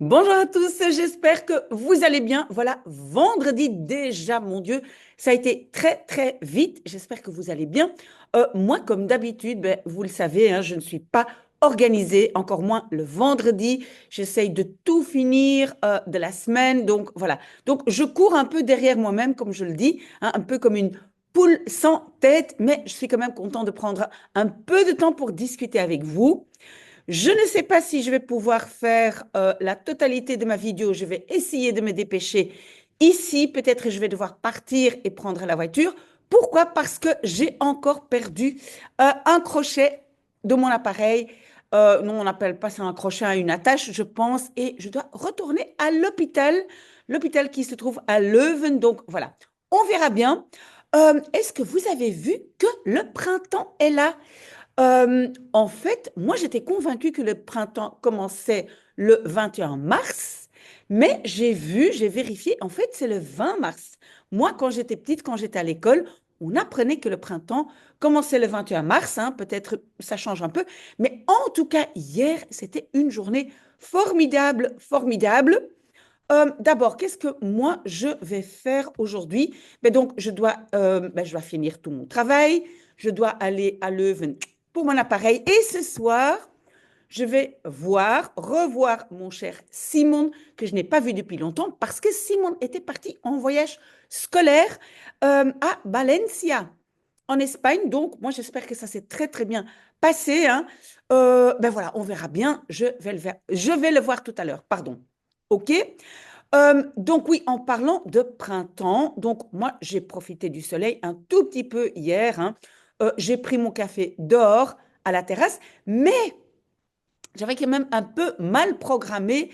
Bonjour à tous, j'espère que vous allez bien. Voilà, vendredi déjà, mon Dieu, ça a été très très vite. J'espère que vous allez bien. Moi, comme d'habitude, ben, vous le savez, hein, je ne suis pas organisée, encore moins le vendredi. J'essaye de tout finir de la semaine. Donc voilà. Donc je cours un peu derrière moi-même, comme je le dis, hein, un peu comme une poule sans tête, mais je suis quand même content de prendre un peu de temps pour discuter avec vous. Je ne sais pas si je vais pouvoir faire la totalité de ma vidéo. Je vais essayer de me dépêcher ici. Peut-être je vais devoir partir et prendre la voiture. Pourquoi? Parce que j'ai encore perdu un crochet de mon appareil. Non, on n'appelle pas ça un crochet, hein, une attache, je pense. Et je dois retourner à l'hôpital qui se trouve à Leuven. Donc voilà, on verra bien. Est-ce que vous avez vu que le printemps est là? En fait, moi, j'étais convaincue que le printemps commençait le 21 mars, mais j'ai vérifié, en fait, c'est le 20 mars. Moi, quand j'étais petite, quand j'étais à l'école, on apprenait que le printemps commençait le 21 mars, hein, peut-être ça change un peu, mais en tout cas, hier, c'était une journée formidable, formidable. D'abord, qu'est-ce que moi, je vais faire aujourd'hui? Donc, je dois finir tout mon travail, je dois aller à Leuven pour mon appareil. Et ce soir, je vais revoir mon cher Simon, que je n'ai pas vu depuis longtemps, parce que Simon était parti en voyage scolaire à Valencia, en Espagne. Donc, moi, j'espère que ça s'est très, très bien passé, hein. Ben voilà, on verra bien. Je vais le voir tout à l'heure, pardon. OK? Donc oui, en parlant de printemps, donc moi j'ai profité du soleil un tout petit peu hier, hein. J'ai pris mon café dehors à la terrasse, mais j'avais quand même un peu mal programmé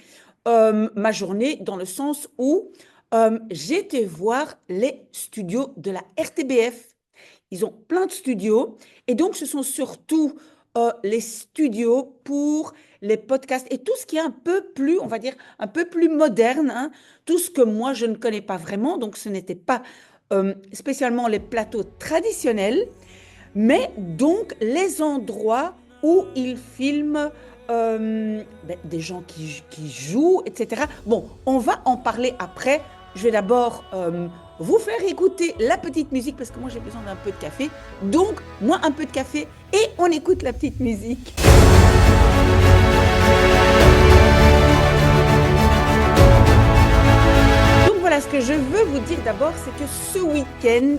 ma journée dans le sens où j'ai été voir les studios de la RTBF. Ils ont plein de studios et donc ce sont surtout les studios pour les podcasts et tout ce qui est un peu plus, on va dire, un peu plus moderne, hein, tout ce que moi je ne connais pas vraiment. Donc ce n'était pas spécialement les plateaux traditionnels, mais donc les endroits où ils filment des gens qui jouent, etc. Bon, on va en parler après. Je vais d'abord vous faire écouter la petite musique parce que moi j'ai besoin d'un peu de café. Donc, moi un peu de café et on écoute la petite musique. Donc voilà, ce que je veux vous dire d'abord, c'est que ce week-end,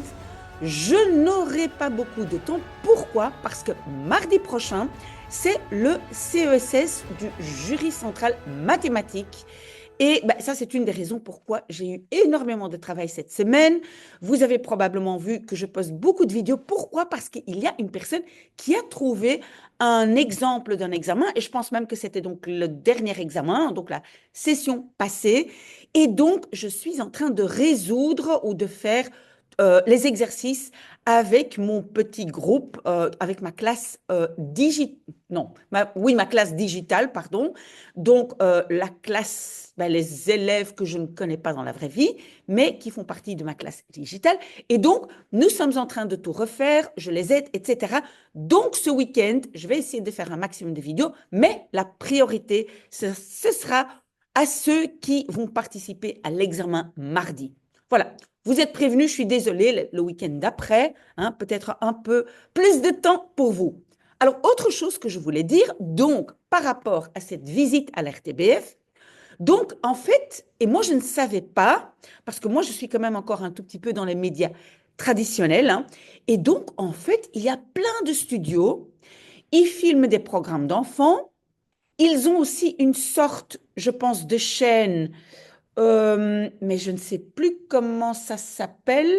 je n'aurai pas beaucoup de temps. Pourquoi? Parce que mardi prochain, c'est le CESS du jury central mathématique. Et ben, ça, c'est une des raisons pourquoi j'ai eu énormément de travail cette semaine. Vous avez probablement vu que je poste beaucoup de vidéos. Pourquoi? Parce qu'il y a une personne qui a trouvé un exemple d'un examen, et je pense même que c'était donc le dernier examen, donc la session passée. Et donc, je suis en train de résoudre ou de faire les exercices avec mon petit groupe, avec ma classe non, oui, ma classe digitale, pardon. Donc, la classe, ben, les élèves que je ne connais pas dans la vraie vie, mais qui font partie de ma classe digitale. Et donc, nous sommes en train de tout refaire, je les aide, etc. Donc, ce week-end, je vais essayer de faire un maximum de vidéos, mais la priorité, ce sera à ceux qui vont participer à l'examen mardi. Voilà. Vous êtes prévenus, je suis désolée, le week-end d'après, hein, peut-être un peu plus de temps pour vous. Alors, autre chose que je voulais dire, donc, par rapport à cette visite à l'RTBF, donc, en fait, et moi, je ne savais pas, parce que moi, je suis quand même encore un tout petit peu dans les médias traditionnels, hein, et donc, en fait, il y a plein de studios, ils filment des programmes d'enfants, ils ont aussi une sorte, je pense, de chaîne, mais je ne sais plus comment ça s'appelle.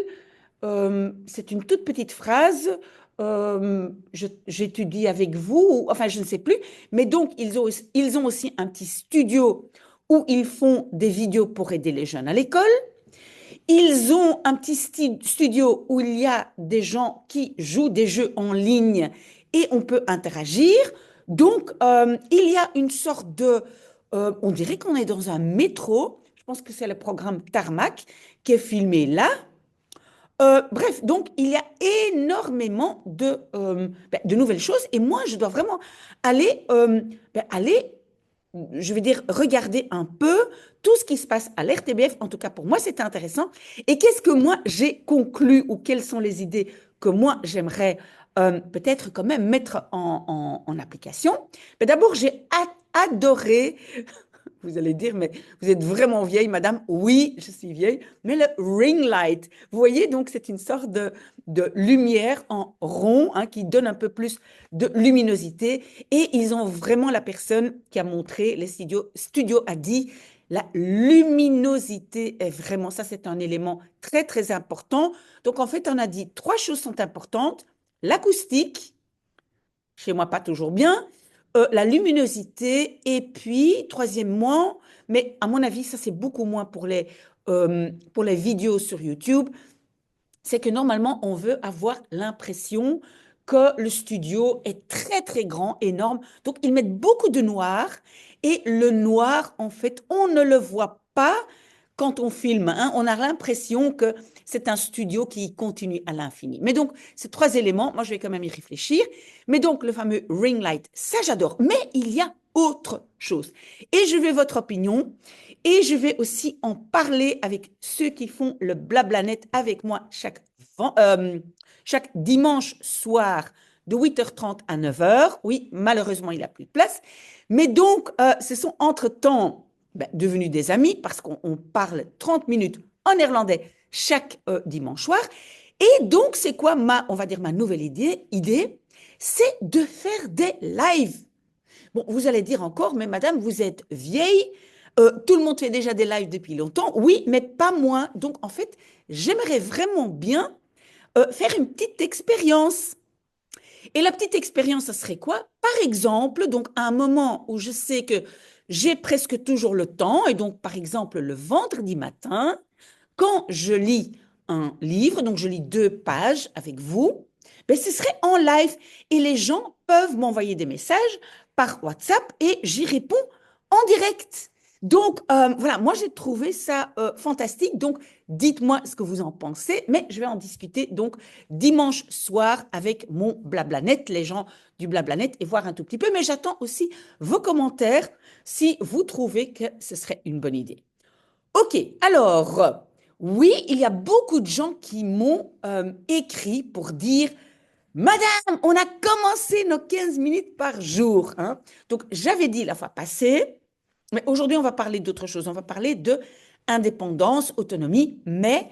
C'est une toute petite phrase. J'étudie avec vous, enfin, je ne sais plus. Mais donc, ils ont aussi un petit studio où ils font des vidéos pour aider les jeunes à l'école. Ils ont un petit studio où il y a des gens qui jouent des jeux en ligne et on peut interagir. Donc, il y a une sorte de... on dirait qu'on est dans un métro. Je pense que c'est le programme Tarmac qui est filmé là. Bref, donc il y a énormément de nouvelles choses et moi, je dois vraiment aller je vais dire, regarder un peu tout ce qui se passe à l'RTBF. En tout cas, pour moi, c'était intéressant. Et qu'est-ce que moi, j'ai conclu ou quelles sont les idées que moi, j'aimerais peut-être quand même mettre en application? Mais d'abord, j'ai adoré. Vous allez dire, mais vous êtes vraiment vieille, madame. Oui, je suis vieille, mais le ring light, vous voyez, donc c'est une sorte de lumière en rond hein, qui donne un peu plus de luminosité. Et ils ont vraiment, la personne qui a montré, les studios a dit, la luminosité est vraiment, ça c'est un élément très, très important. Donc en fait, on a dit trois choses sont importantes. L'acoustique, chez moi pas toujours bien, la luminosité, et puis, troisièmement, mais à mon avis, ça c'est beaucoup moins pour les vidéos sur YouTube, c'est que normalement, on veut avoir l'impression que le studio est très, très grand, énorme. Donc, ils mettent beaucoup de noir, et le noir, en fait, on ne le voit pas quand on filme. Hein. On a l'impression que c'est un studio qui continue à l'infini. Mais donc, ces trois éléments, moi, je vais quand même y réfléchir. Mais donc, le fameux ring light, ça, j'adore. Mais il y a autre chose. Et je veux votre opinion. Et je vais aussi en parler avec ceux qui font le Blablanet avec moi chaque dimanche soir de 8h30 à 9h. Oui, malheureusement, il n'a plus de place. Mais donc, ce sont entre-temps devenus des amis parce qu'on parle 30 minutes en néerlandais chaque dimanche soir. Et donc, c'est quoi on va dire ma nouvelle idée, c'est de faire des lives. Bon, vous allez dire encore, mais madame, vous êtes vieille, tout le monde fait déjà des lives depuis longtemps. Oui, mais pas moi. Donc, en fait, j'aimerais vraiment bien faire une petite expérience. Et la petite expérience, ça serait quoi? Par exemple, donc à un moment où je sais que j'ai presque toujours le temps, et donc par exemple le vendredi matin, quand je lis un livre, donc je lis 2 pages avec vous, ben ce serait en live et les gens peuvent m'envoyer des messages par WhatsApp et j'y réponds en direct. Donc voilà, moi j'ai trouvé ça fantastique. Donc dites-moi ce que vous en pensez, mais je vais en discuter donc dimanche soir avec mon Blablanet, les gens du Blablanet et voir un tout petit peu. Mais j'attends aussi vos commentaires si vous trouvez que ce serait une bonne idée. Ok, alors, oui, il y a beaucoup de gens qui m'ont écrit pour dire, Madame, on a commencé nos 15 minutes par jour. Hein. Donc, j'avais dit la fois passée, mais aujourd'hui, on va parler d'autre chose. On va parler de indépendance, autonomie, mais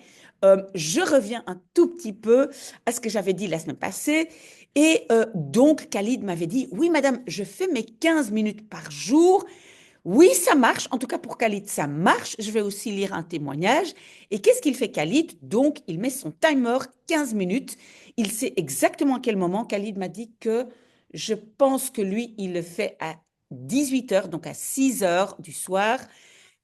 je reviens un tout petit peu à ce que j'avais dit la semaine passée. Et donc, Khalid m'avait dit, oui, madame, je fais mes 15 minutes par jour. Oui, ça marche. En tout cas, pour Khalid, ça marche. Je vais aussi lire un témoignage. Et qu'est-ce qu'il fait, Khalid? Donc, il met son timer 15 minutes. Il sait exactement à quel moment. Khalid m'a dit que je pense que lui, il le fait à 18 heures, donc à 6 heures du soir.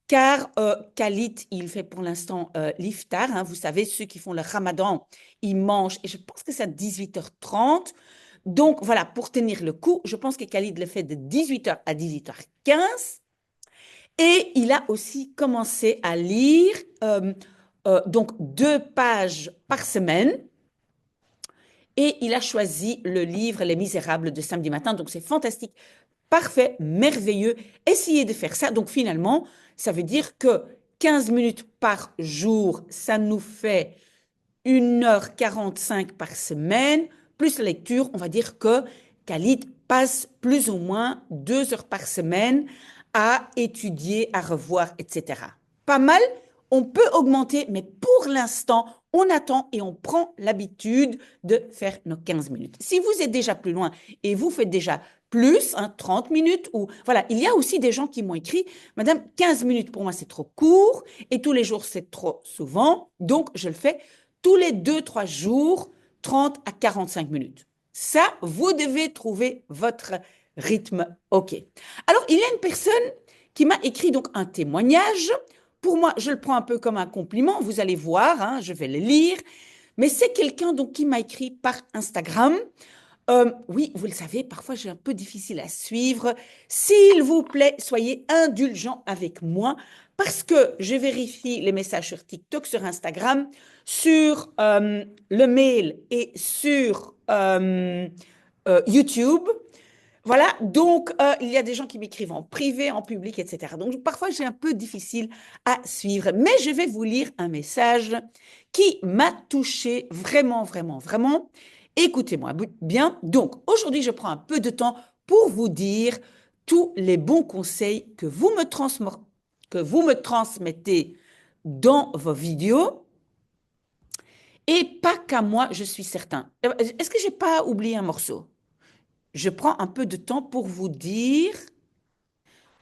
Car Khalid, il fait pour l'instant l'iftar. Hein, vous savez, ceux qui font le ramadan, ils mangent. Et je pense que c'est à 18h30. Donc, voilà, pour tenir le coup, je pense que Khalid le fait de 18h à 18h15. Et il a aussi commencé à lire donc 2 pages par semaine. Et il a choisi le livre Les Misérables de samedi matin. Donc c'est fantastique, parfait, merveilleux. Essayez de faire ça. Donc finalement, ça veut dire que 15 minutes par jour, ça nous fait 1h45 par semaine, plus la lecture, on va dire que Khalid passe plus ou moins 2 heures par semaine à étudier, à revoir, etc. Pas mal, on peut augmenter, mais pour l'instant, on attend et on prend l'habitude de faire nos 15 minutes. Si vous êtes déjà plus loin et vous faites déjà plus, 30 minutes, ou voilà, il y a aussi des gens qui m'ont écrit, Madame, 15 minutes pour moi c'est trop court et tous les jours c'est trop souvent, donc je le fais tous les 2-3 jours, 30 à 45 minutes. Ça, vous devez trouver votre rythme OK. Alors, il y a une personne qui m'a écrit donc un témoignage. Pour moi, je le prends un peu comme un compliment. Vous allez voir, hein, je vais le lire. Mais c'est quelqu'un donc qui m'a écrit par Instagram. Oui, vous le savez, parfois j'ai un peu difficile à suivre. S'il vous plaît, soyez indulgents avec moi parce que je vérifie les messages sur TikTok, sur Instagram, sur le mail et sur YouTube. Voilà, donc il y a des gens qui m'écrivent en privé, en public, etc. Donc parfois j'ai un peu difficile à suivre, mais je vais vous lire un message qui m'a touché vraiment, vraiment, vraiment. Écoutez-moi bien. Donc aujourd'hui, je prends un peu de temps pour vous dire tous les bons conseils que vous me transmettez dans vos vidéos et pas qu'à moi, je suis certain. Est-ce que j'ai pas oublié un morceau? Je prends un peu de temps pour vous dire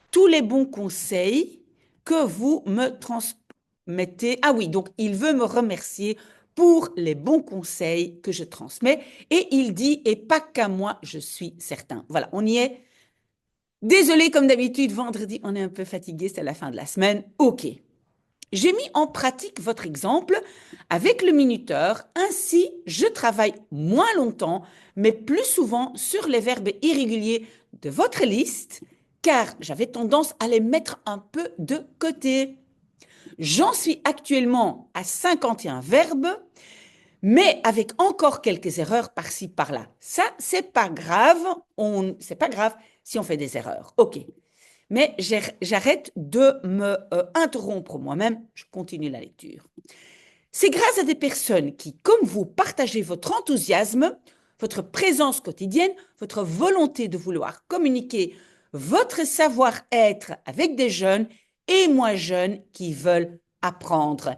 tous les bons conseils que vous me transmettez. Ah oui, donc il veut me remercier pour les bons conseils que je transmets. Et il dit, et pas qu'à moi, je suis certain. Voilà, on y est. Désolé, comme d'habitude, vendredi, on est un peu fatigué, c'est la fin de la semaine. OK. J'ai mis en pratique votre exemple avec le minuteur. Ainsi, je travaille moins longtemps, mais plus souvent sur les verbes irréguliers de votre liste, car j'avais tendance à les mettre un peu de côté. J'en suis actuellement à 51 verbes, mais avec encore quelques erreurs par-ci, par-là. Ça, c'est pas grave. C'est pas grave si on fait des erreurs. OK. Mais j'arrête de me interrompre moi-même. Je continue la lecture. C'est grâce à des personnes qui, comme vous, partagez votre enthousiasme, votre présence quotidienne, votre volonté de vouloir communiquer votre savoir-être avec des jeunes et moins jeunes qui veulent apprendre.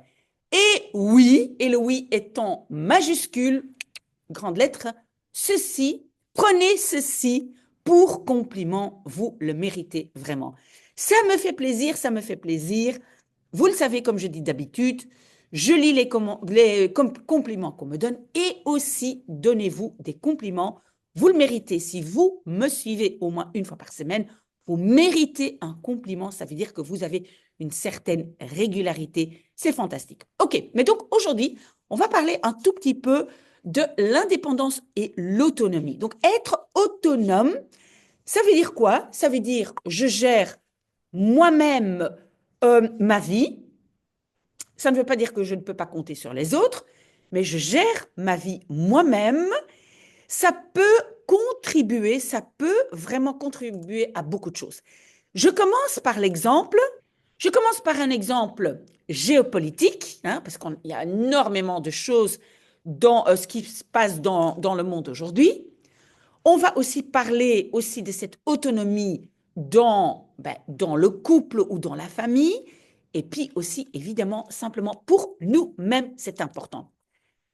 Et oui, et le oui est en majuscule, grande lettre, ceci, prenez ceci pour compliment, vous le méritez vraiment. Ça me fait plaisir, ça me fait plaisir. Vous le savez, comme je dis d'habitude, je lis les compliments qu'on me donne et aussi donnez-vous des compliments. Vous le méritez. Si vous me suivez au moins une fois par semaine, vous méritez un compliment. Ça veut dire que vous avez une certaine régularité. C'est fantastique. OK, mais donc aujourd'hui, on va parler un tout petit peu de l'indépendance et l'autonomie. Donc être autonome, ça veut dire quoi? Ça veut dire je gère moi-même ma vie. Ça ne veut pas dire que je ne peux pas compter sur les autres, mais je gère ma vie moi-même. Ça peut contribuer, ça peut vraiment contribuer à beaucoup de choses. Je commence par l'exemple. Je commence par un exemple géopolitique, hein, parce qu'il y a énormément de choses dans ce qui se passe dans le monde aujourd'hui. On va aussi parler aussi de cette autonomie dans le couple ou dans la famille. Et puis aussi, évidemment, simplement pour nous-mêmes, c'est important.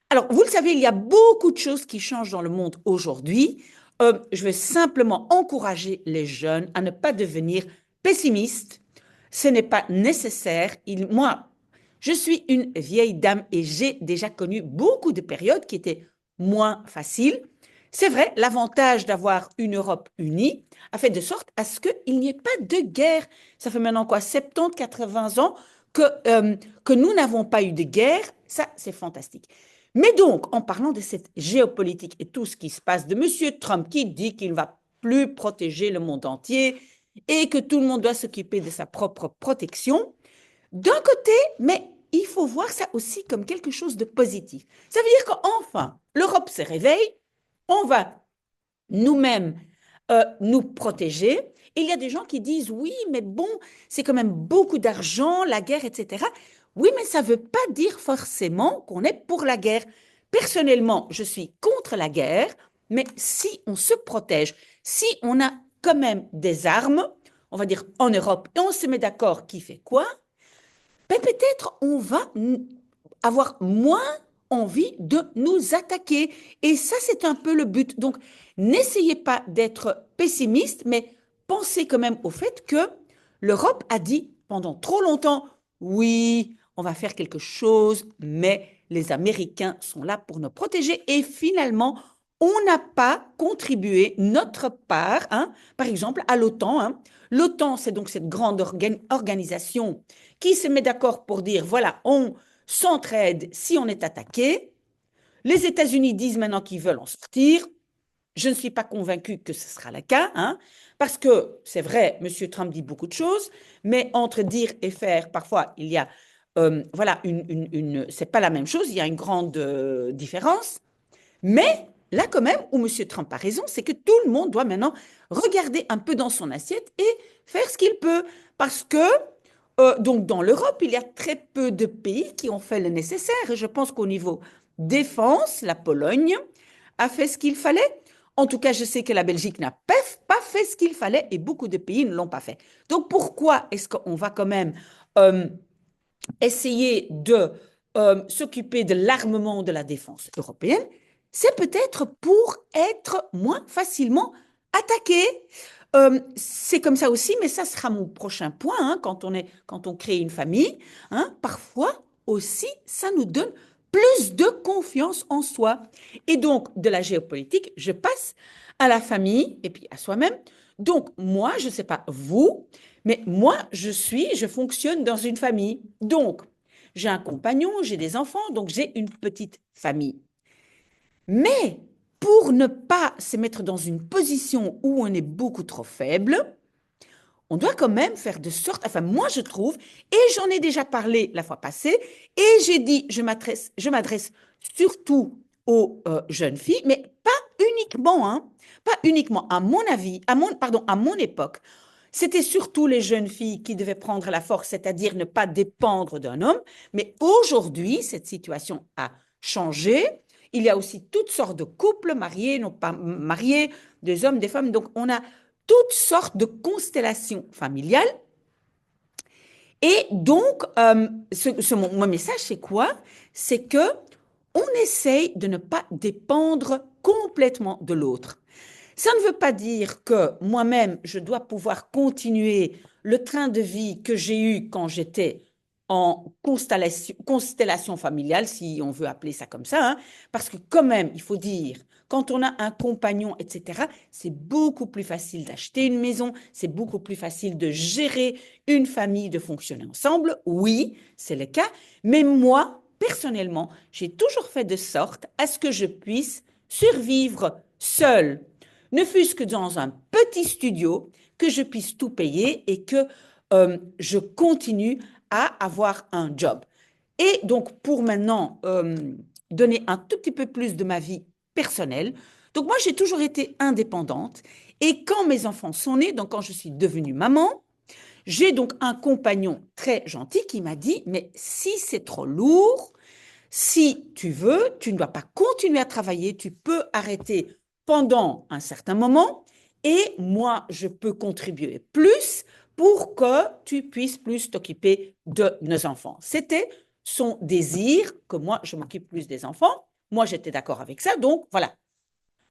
Alors, vous le savez, il y a beaucoup de choses qui changent dans le monde aujourd'hui. Je veux simplement encourager les jeunes à ne pas devenir pessimistes. Ce n'est pas nécessaire. Moi, je suis une vieille dame et j'ai déjà connu beaucoup de périodes qui étaient moins faciles. C'est vrai, l'avantage d'avoir une Europe unie a fait de sorte à ce qu'il n'y ait pas de guerre. Ça fait maintenant quoi, 70, 80 ans que nous n'avons pas eu de guerre. Ça, c'est fantastique. Mais donc, en parlant de cette géopolitique et tout ce qui se passe, de M. Trump qui dit qu'il ne va plus protéger le monde entier et que tout le monde doit s'occuper de sa propre protection, d'un côté, mais il faut voir ça aussi comme quelque chose de positif. Ça veut dire qu'enfin, l'Europe se réveille, on va nous-mêmes nous protéger. Et il y a des gens qui disent, oui, mais bon, c'est quand même beaucoup d'argent, la guerre, etc. Oui, mais ça ne veut pas dire forcément qu'on est pour la guerre. Personnellement, je suis contre la guerre, mais si on se protège, si on a quand même des armes, on va dire en Europe, et on se met d'accord qui fait quoi, ben peut-être on va avoir moins envie de nous attaquer. Et ça, c'est un peu le but. Donc, n'essayez pas d'être pessimiste, mais pensez quand même au fait que l'Europe a dit pendant trop longtemps, oui, on va faire quelque chose, mais les Américains sont là pour nous protéger. Et finalement, on n'a pas contribué notre part, hein, par exemple, à l'OTAN. Hein. L'OTAN, c'est donc cette grande organisation qui se met d'accord pour dire, voilà, on s'entraide si on est attaqué. Les États-Unis disent maintenant qu'ils veulent en sortir. Je ne suis pas convaincue que ce sera le cas, hein, parce que c'est vrai, M. Trump dit beaucoup de choses, mais entre dire et faire, parfois, il y a, voilà, c'est pas la même chose, il y a une grande différence. Mais là quand même où M. Trump a raison, c'est que tout le monde doit maintenant regarder un peu dans son assiette et faire ce qu'il peut. Parce que, donc dans l'Europe, il y a très peu de pays qui ont fait le nécessaire. Et je pense qu'au niveau défense, la Pologne a fait ce qu'il fallait. En tout cas, je sais que la Belgique n'a pas fait ce qu'il fallait et beaucoup de pays ne l'ont pas fait. Donc pourquoi est-ce qu'on va quand même euh, essayer de s'occuper de l'armement de la défense européenne? C'est peut-être pour être moins facilement attaqué. C'est comme ça aussi, mais ça sera mon prochain point, hein, quand on crée une famille. Hein, parfois aussi, ça nous donne plus de confiance en soi. Et donc, de la géopolitique, je passe à la famille et puis à soi-même. Donc, moi, je ne sais pas vous, mais moi, je fonctionne dans une famille. Donc, j'ai un compagnon, j'ai des enfants, donc j'ai une petite famille. Mais pour ne pas se mettre dans une position où on est beaucoup trop faible, on doit quand même faire de sorte, enfin moi je trouve, et j'en ai déjà parlé la fois passée, et j'ai dit, je m'adresse surtout aux jeunes filles, mais pas uniquement, hein, pas uniquement, à mon avis, à mon époque, c'était surtout les jeunes filles qui devaient prendre la force, c'est-à-dire ne pas dépendre d'un homme, mais aujourd'hui, cette situation a changé. Il y a aussi toutes sortes de couples mariés, non pas mariés, des hommes, des femmes, donc on a toutes sortes de constellations familiales. Et donc, mon message, c'est quoi? C'est que on essaye de ne pas dépendre complètement de l'autre. Ça ne veut pas dire que moi-même, je dois pouvoir continuer le train de vie que j'ai eu quand j'étais en constellation familiale, si on veut appeler ça comme ça, hein, parce que quand même, il faut dire, quand on a un compagnon, etc., c'est beaucoup plus facile d'acheter une maison, c'est beaucoup plus facile de gérer une famille, de fonctionner ensemble. Oui, c'est le cas, mais moi, personnellement, j'ai toujours fait de sorte à ce que je puisse survivre seule, ne fût-ce que dans un petit studio, que je puisse tout payer et que je continue à avoir un job. Et donc, pour maintenant donner un tout petit peu plus de ma vie personnelle, donc moi, j'ai toujours été indépendante. Et quand mes enfants sont nés, donc quand je suis devenue maman, j'ai donc un compagnon très gentil qui m'a dit, mais si c'est trop lourd, si tu veux, tu ne dois pas continuer à travailler, tu peux arrêter pendant un certain moment et moi, je peux contribuer plus pour que tu puisses plus t'occuper de nos enfants. C'était son désir que moi, je m'occupe plus des enfants. Moi, j'étais d'accord avec ça. Donc, voilà,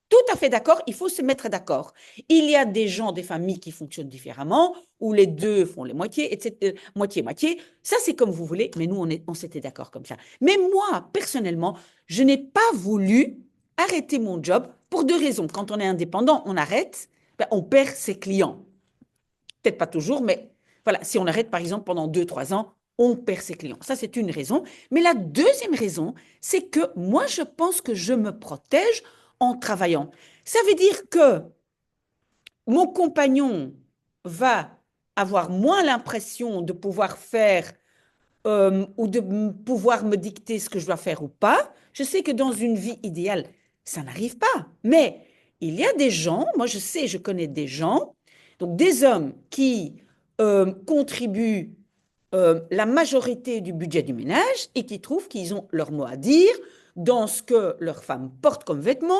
tout à fait d'accord, il faut se mettre d'accord. Il y a des gens, des familles qui fonctionnent différemment, où les deux font les moitiés, etc., moitié-moitié. Ça, c'est comme vous voulez, mais nous, on s'était d'accord comme ça. Mais moi, personnellement, je n'ai pas voulu arrêter mon job pour deux raisons. Quand on est indépendant, on arrête, ben, on perd ses clients. Peut-être pas toujours, mais voilà, si on arrête, par exemple, pendant 2, 3 ans, on perd ses clients. Ça, c'est une raison. Mais la deuxième raison, c'est que moi, je pense que je me protège en travaillant. Ça veut dire que mon compagnon va avoir moins l'impression de pouvoir faire ou de pouvoir me dicter ce que je dois faire ou pas. Je sais que dans une vie idéale, ça n'arrive pas. Mais il y a des gens, moi je sais, je connais des gens, donc des hommes qui contribuent la majorité du budget du ménage et qui trouvent qu'ils ont leur mot à dire dans ce que leur femme porte comme vêtements,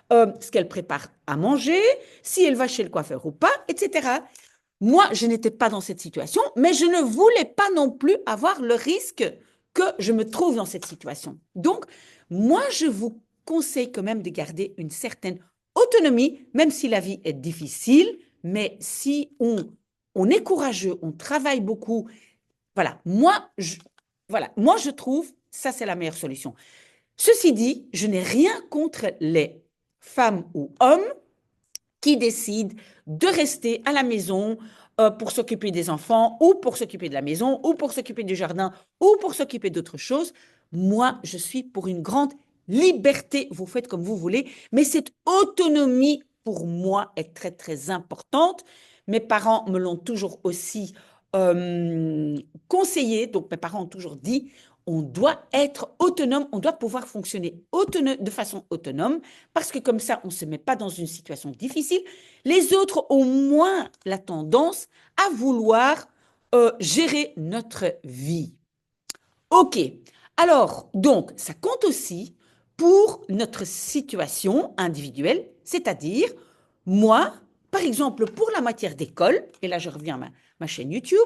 ce qu'elle prépare à manger, si elle va chez le coiffeur ou pas, etc. Moi, je n'étais pas dans cette situation, mais je ne voulais pas non plus avoir le risque que je me trouve dans cette situation. Donc, moi, je vous conseille quand même de garder une certaine autonomie, même si la vie est difficile, mais si on est courageux, on travaille beaucoup, voilà, moi, je trouve ça, c'est la meilleure solution. Ceci dit, je n'ai rien contre les femmes ou hommes qui décident de rester à la maison pour s'occuper des enfants ou pour s'occuper de la maison ou pour s'occuper du jardin ou pour s'occuper d'autres choses. Moi, je suis pour une grande liberté. Vous faites comme vous voulez, mais cette autonomie, pour moi, est très, très importante. Mes parents me l'ont toujours aussi conseillé. Donc, mes parents ont toujours dit, on doit être autonome, on doit pouvoir fonctionner de façon autonome, parce que comme ça, on ne se met pas dans une situation difficile. Les autres ont moins la tendance à vouloir gérer notre vie. OK. Alors, donc, ça compte aussi pour notre situation individuelle, c'est-à-dire, moi, par exemple, pour la matière d'école, et là je reviens à ma chaîne YouTube,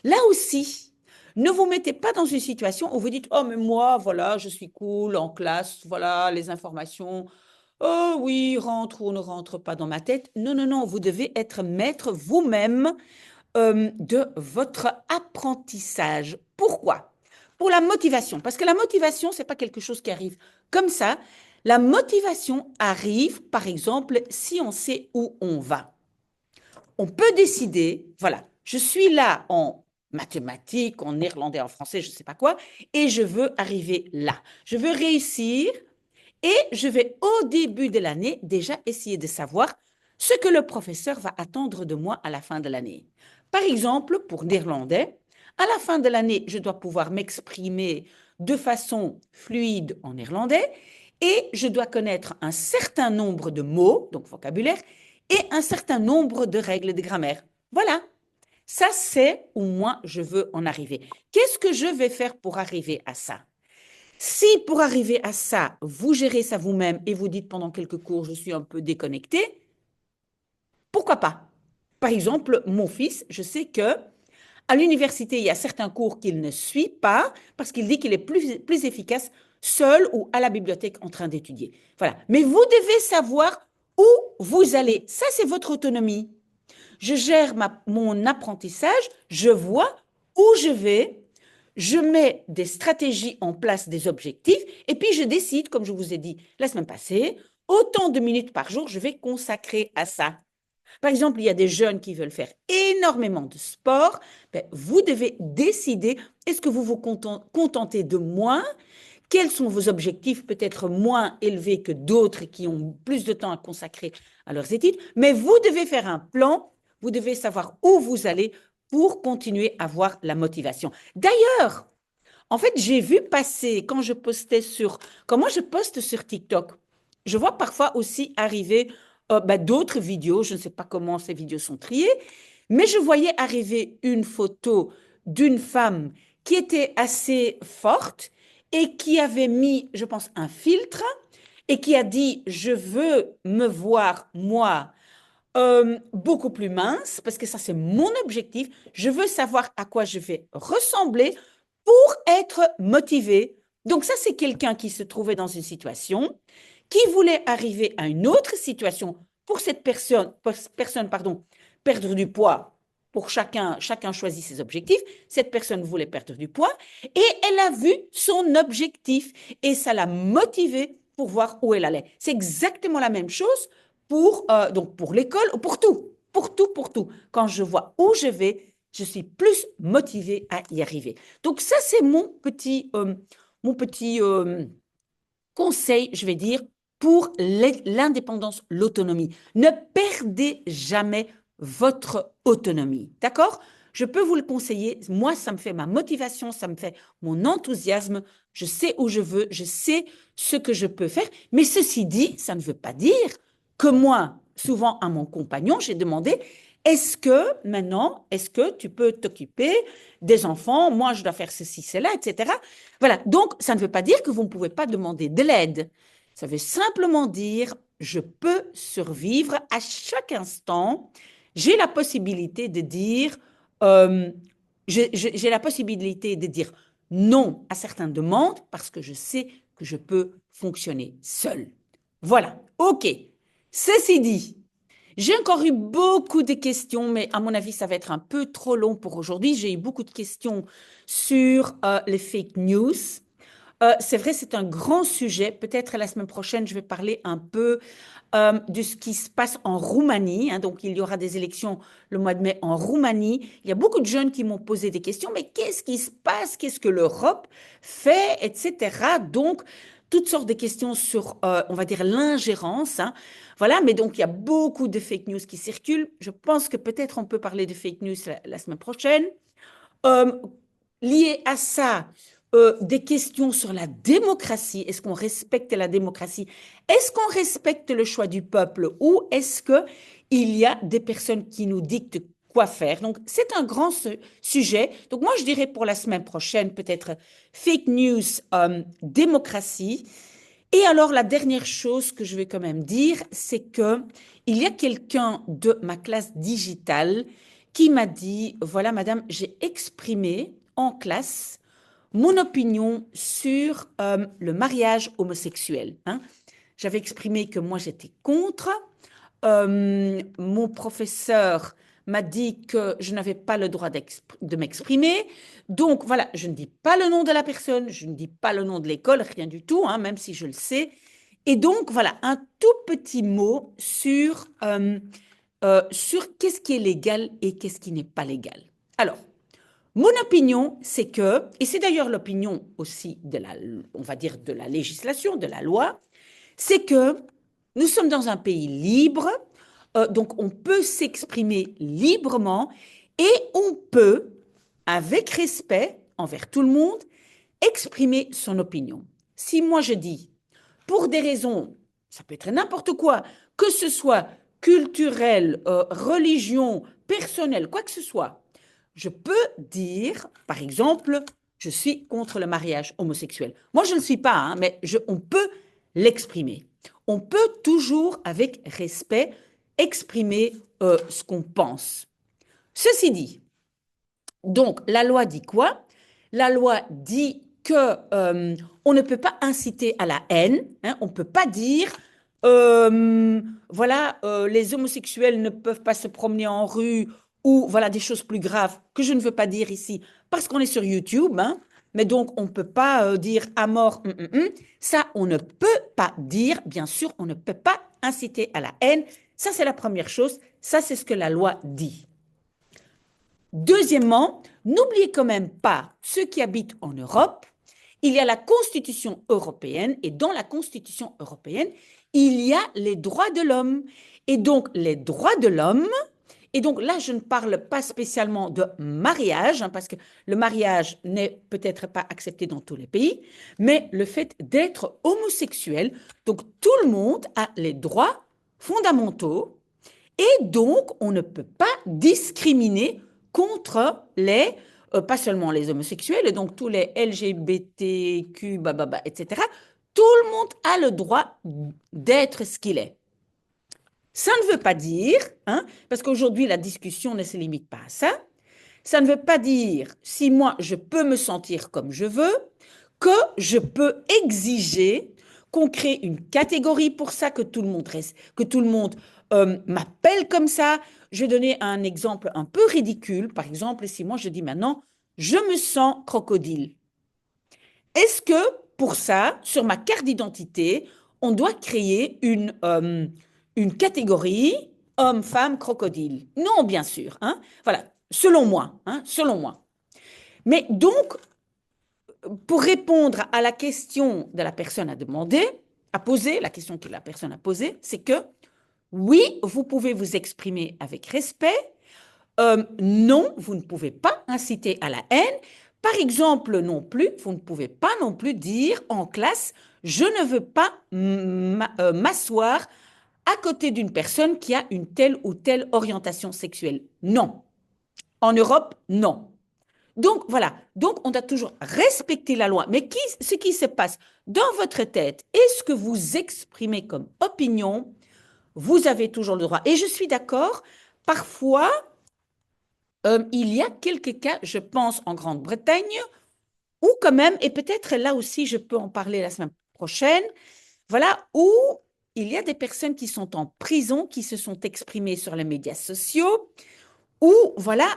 là aussi, ne vous mettez pas dans une situation où vous dites, oh, mais moi, voilà, je suis cool en classe, voilà, les informations, oh oui, rentre ou ne rentre pas dans ma tête. Non, non, non, vous devez être maître vous-même de votre apprentissage. Pourquoi? Pour la motivation. Parce que la motivation, ce n'est pas quelque chose qui arrive comme ça. La motivation arrive, par exemple, si on sait où on va. On peut décider, voilà, je suis là en mathématiques, en néerlandais, en français, je ne sais pas quoi, et je veux arriver là. Je veux réussir et je vais, au début de l'année, déjà essayer de savoir ce que le professeur va attendre de moi à la fin de l'année. Par exemple, pour néerlandais, à la fin de l'année, je dois pouvoir m'exprimer de façon fluide en néerlandais et je dois connaître un certain nombre de mots, donc vocabulaire, et un certain nombre de règles de grammaire. Voilà, ça c'est où moi je veux en arriver. Qu'est-ce que je vais faire pour arriver à ça? Si pour arriver à ça, vous gérez ça vous-même et vous dites pendant quelques cours, je suis un peu déconnecté, pourquoi pas? Par exemple, mon fils, je sais que à l'université, il y a certains cours qu'il ne suit pas parce qu'il dit qu'il est plus efficace seul ou à la bibliothèque en train d'étudier. Voilà. Mais vous devez savoir où vous allez. Ça, c'est votre autonomie. Je gère mon apprentissage, je vois où je vais, je mets des stratégies en place, des objectifs, et puis je décide, comme je vous ai dit la semaine passée, autant de minutes par jour je vais consacrer à ça. Par exemple, il y a des jeunes qui veulent faire énormément de sport. Ben, vous devez décider, est-ce que vous vous contentez de moins? Quels sont vos objectifs peut-être moins élevés que d'autres qui ont plus de temps à consacrer à leurs études? Mais vous devez faire un plan, vous devez savoir où vous allez pour continuer à avoir la motivation. D'ailleurs, en fait, j'ai vu passer quand je postais quand moi je poste sur TikTok, je vois parfois aussi arriver d'autres vidéos, je ne sais pas comment ces vidéos sont triées, mais je voyais arriver une photo d'une femme qui était assez forte et qui avait mis, je pense, un filtre et qui a dit, je veux me voir, moi, beaucoup plus mince, parce que ça, c'est mon objectif. Je veux savoir à quoi je vais ressembler pour être motivé. Donc ça, c'est quelqu'un qui se trouvait dans une situation, qui voulait arriver à une autre situation pour cette personne, pardon, perdre du poids. Pour chacun choisit ses objectifs. Cette personne voulait perdre du poids et elle a vu son objectif et ça l'a motivée pour voir où elle allait. C'est exactement la même chose donc pour l'école ou pour tout, pour tout, pour tout. Quand je vois où je vais, je suis plus motivée à y arriver. Donc ça, c'est mon petit conseil, je vais dire, pour l'indépendance, l'autonomie. Ne perdez jamais votre autonomie, d'accord? Je peux vous le conseiller. Moi, ça me fait ma motivation, ça me fait mon enthousiasme. Je sais où je veux, je sais ce que je peux faire. Mais ceci dit, ça ne veut pas dire que moi, souvent à mon compagnon, j'ai demandé, est-ce que tu peux t'occuper des enfants? Moi, je dois faire ceci, cela, etc. Voilà. Donc, ça ne veut pas dire que vous ne pouvez pas demander de l'aide. Ça veut simplement dire, je peux survivre à chaque instant. J'ai la possibilité de dire, euh, j'ai la possibilité de dire non à certaines demandes parce que je sais que je peux fonctionner seul. Voilà. OK. Ceci dit, j'ai encore eu beaucoup de questions, mais à mon avis, ça va être un peu trop long pour aujourd'hui. J'ai eu beaucoup de questions sur les fake news. C'est vrai, c'est un grand sujet. Peut-être la semaine prochaine, je vais parler un peu de ce qui se passe en Roumanie. Hein. Donc, il y aura des élections le mois de mai en Roumanie. Il y a beaucoup de jeunes qui m'ont posé des questions. Mais qu'est-ce qui se passe? Qu'est-ce que l'Europe fait, etc. Donc, toutes sortes de questions sur, on va dire, l'ingérence. Hein. Voilà, mais donc, il y a beaucoup de fake news qui circulent. Je pense que peut-être on peut parler de fake news la semaine prochaine. Euh, Lié à ça, des questions sur la démocratie. Est-ce qu'on respecte la démocratie? Est-ce qu'on respecte le choix du peuple? Ou est-ce que il y a des personnes qui nous dictent quoi faire? Donc, c'est un grand sujet. Donc, moi, je dirais pour la semaine prochaine, peut-être fake news, démocratie. Et alors, la dernière chose que je vais quand même dire, c'est que il y a quelqu'un de ma classe digitale qui m'a dit, voilà, madame, j'ai exprimé en classe mon opinion sur le mariage homosexuel, hein. J'avais exprimé que moi, j'étais contre. Mon professeur m'a dit que je n'avais pas le droit de m'exprimer. Donc, voilà, je ne dis pas le nom de la personne, je ne dis pas le nom de l'école, rien du tout, hein, même si je le sais. Et donc, voilà, un tout petit mot sur qu'est-ce qui est légal et qu'est-ce qui n'est pas légal. Alors, mon opinion, c'est que, et c'est d'ailleurs l'opinion aussi de la, on va dire, de la législation, de la loi, c'est que nous sommes dans un pays libre, donc on peut s'exprimer librement et on peut, avec respect envers tout le monde, exprimer son opinion. Si moi je dis, pour des raisons, ça peut être n'importe quoi, que ce soit culturel, religion, personnel, quoi que ce soit, je peux dire, par exemple, je suis contre le mariage homosexuel. Moi, je ne le suis pas, hein, mais on peut l'exprimer. On peut toujours, avec respect, exprimer ce qu'on pense. Ceci dit, donc, la loi dit quoi? La loi dit que on ne peut pas inciter à la haine, hein, on ne peut pas dire voilà, les homosexuels ne peuvent pas se promener en rue ou voilà des choses plus graves que je ne veux pas dire ici parce qu'on est sur YouTube, hein, mais donc on ne peut pas dire à mort, ça on ne peut pas dire, bien sûr, on ne peut pas inciter à la haine, ça c'est la première chose, ça c'est ce que la loi dit. Deuxièmement, n'oubliez quand même pas ceux qui habitent en Europe. Il y a la Constitution européenne et dans la Constitution européenne, il y a les droits de l'homme. Et donc, les droits de l'homme, et donc là, je ne parle pas spécialement de mariage, hein, parce que le mariage n'est peut-être pas accepté dans tous les pays, mais le fait d'être homosexuel, donc tout le monde a les droits fondamentaux et donc on ne peut pas discriminer contre pas seulement les homosexuels, donc tous les LGBTQ, etc. Tout le monde a le droit d'être ce qu'il est. Ça ne veut pas dire, hein, parce qu'aujourd'hui la discussion ne se limite pas à ça, ça ne veut pas dire si moi je peux me sentir comme je veux, que je peux exiger qu'on crée une catégorie pour ça, que tout le monde reste, que tout le monde m'appelle comme ça. Je vais donner un exemple un peu ridicule. Par exemple, si moi je dis maintenant, je me sens crocodile. Est-ce que pour ça, sur ma carte d'identité, on doit créer une catégorie homme, femme, crocodile? Non, bien sûr, hein. Voilà, selon moi, hein, selon moi. Mais donc, pour répondre à la question de la personne à demander, à poser, la question que la personne a posée, c'est que oui, vous pouvez vous exprimer avec respect. Non, vous ne pouvez pas inciter à la haine. Par exemple, non plus, vous ne pouvez pas non plus dire en classe, je ne veux pas m'asseoir à côté d'une personne qui a une telle ou telle orientation sexuelle. Non. En Europe, non. Donc voilà, donc on doit toujours respecter la loi. Mais ce qui se passe dans votre tête et ce que vous exprimez comme opinion, vous avez toujours le droit. Et je suis d'accord, parfois, il y a quelques cas, je pense, en Grande-Bretagne, où quand même, et peut-être là aussi, je peux en parler la semaine prochaine, voilà, où il y a des personnes qui sont en prison, qui se sont exprimées sur les médias sociaux, où, voilà,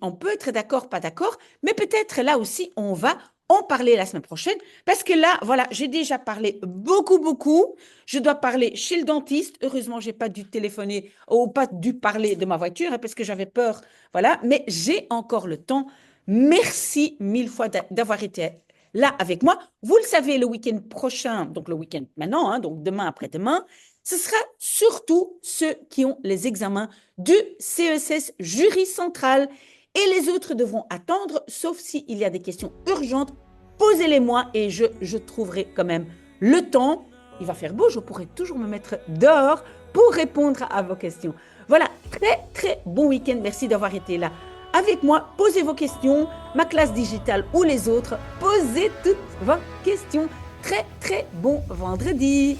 on peut être d'accord, pas d'accord, mais peut-être là aussi, on va en parler la semaine prochaine, parce que là, voilà, j'ai déjà parlé beaucoup. Je dois parler chez le dentiste. Heureusement, j'ai pas dû téléphoner ou pas dû parler de ma voiture, hein, parce que j'avais peur, voilà, mais j'ai encore le temps. Merci mille fois d'avoir été là avec moi. Vous le savez, le week-end prochain, donc le week-end maintenant, hein, donc demain après-demain, ce sera surtout ceux qui ont les examens du CESS Jury Central. et les autres devront attendre, sauf s'il y a des questions urgentes. Posez-les-moi et je trouverai quand même le temps. Il va faire beau, je pourrai toujours me mettre dehors pour répondre à vos questions. Voilà, très très bon week-end. Merci d'avoir été là avec moi. Posez vos questions, ma classe digitale ou les autres. Posez toutes vos questions. Très très bon vendredi.